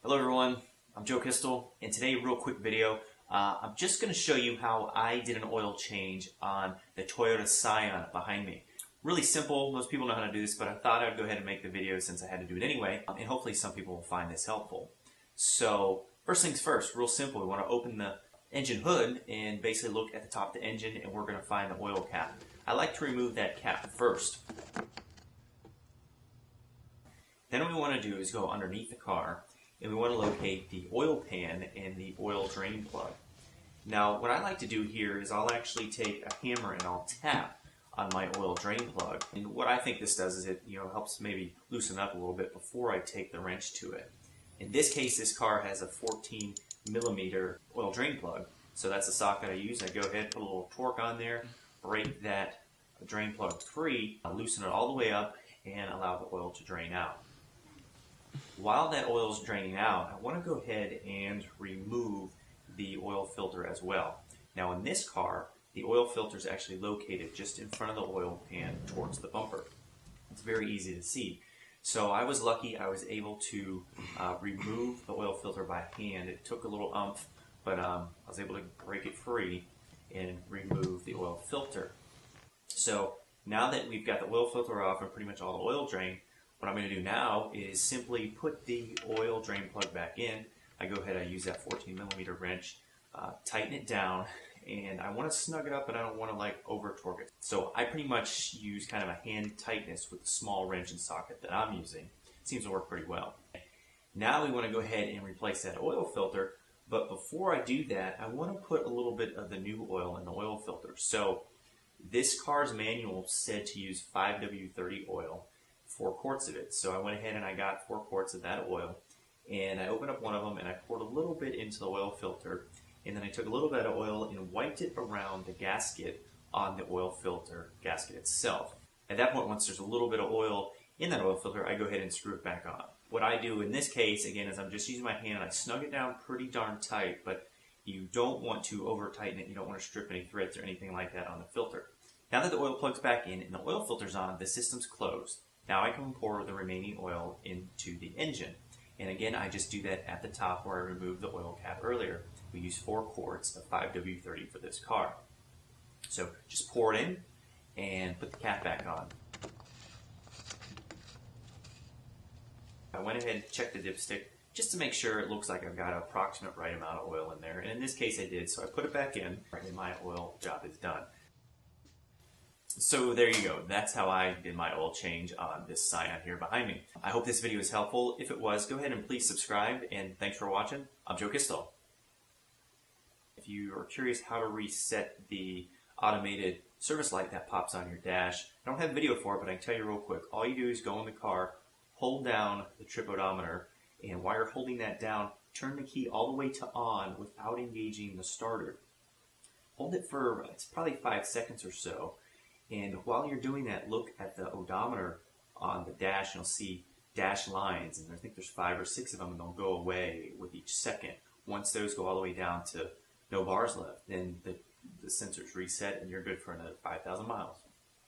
Hello everyone, I'm Joe Kistel, and today real quick video. I'm just going to show you how I did an oil change on the Toyota Scion behind me. Really simple, most people know how to do this, but I thought I'd go ahead and make the video since I had to do it anyway, and hopefully some people will find this helpful. So first things first, real simple, we want to open the engine hood and basically look at the top of the engine, and we're going to find the oil cap. I like to remove that cap first. Then what we want to do is go underneath the car, and we want to locate the oil pan and the oil drain plug. Now what I like to do here is I'll actually take a hammer and I'll tap on my oil drain plug. And what I think this does is it helps maybe loosen up a little bit before I take the wrench to it. In this case, this car has a 14mm oil drain plug, so that's the socket I use. I go ahead, put a little torque on there, break that drain plug free, loosen it all the way up, and allow the oil to drain out. While that oil is draining out, I want to go ahead and remove the oil filter as well. Now in this car, the oil filter is actually located just in front of the oil pan towards the bumper. It's very easy to see. So I was lucky I was able to remove the oil filter by hand. It took a little umph, but I was able to break it free and remove the oil filter. So now that we've got the oil filter off and pretty much all the oil drained, what I'm going to do now is simply put the oil drain plug back in. I go ahead, I use that 14mm wrench, tighten it down, and I want to snug it up, but I don't want to over torque it. So I pretty much use kind of a hand tightness with the small wrench and socket that I'm using. It seems to work pretty well. Now we want to go ahead and replace that oil filter, but before I do that, I want to put a little bit of the new oil in the oil filter. So this car's manual said to use 5W30 oil, 4 quarts of it. So I went ahead and I got 4 quarts of that oil, and I opened up one of them and I poured a little bit into the oil filter, and then I took a little bit of oil and wiped it around the gasket on the oil filter gasket itself. At that point, once there's a little bit of oil in that oil filter, I go ahead and screw it back on. What I do in this case, again, is I'm just using my hand and I snug it down pretty darn tight, but you don't want to over tighten it. You don't want to strip any threads or anything like that on the filter. Now that the oil plug's back in and the oil filter's on, the system's closed. Now I can pour the remaining oil into the engine. And again, I just do that at the top where I removed the oil cap earlier. We use 4 quarts of 5W30 for this car. So just pour it in and put the cap back on. I went ahead and checked the dipstick just to make sure it looks like I've got an approximate right amount of oil in there. And in this case I did, so I put it back in and my oil job is done. So there you go. That's how I did my oil change on this Scion here behind me. I hope this video was helpful. If it was, go ahead and please subscribe, and thanks for watching. I'm Joe Kistel. If you are curious how to reset the automated service light that pops on your dash, I don't have a video for it, but I can tell you real quick. All you do is go in the car, hold down the trip odometer, and while you're holding that down, turn the key all the way to on without engaging the starter. Hold it for, it's probably 5 seconds or so. And while you're doing that, look at the odometer on the dash, and you'll see dash lines, and I think there's 5 or 6 of them, and they'll go away with each second. Once those go all the way down to no bars left, then the sensors reset, and you're good for another 5,000 miles.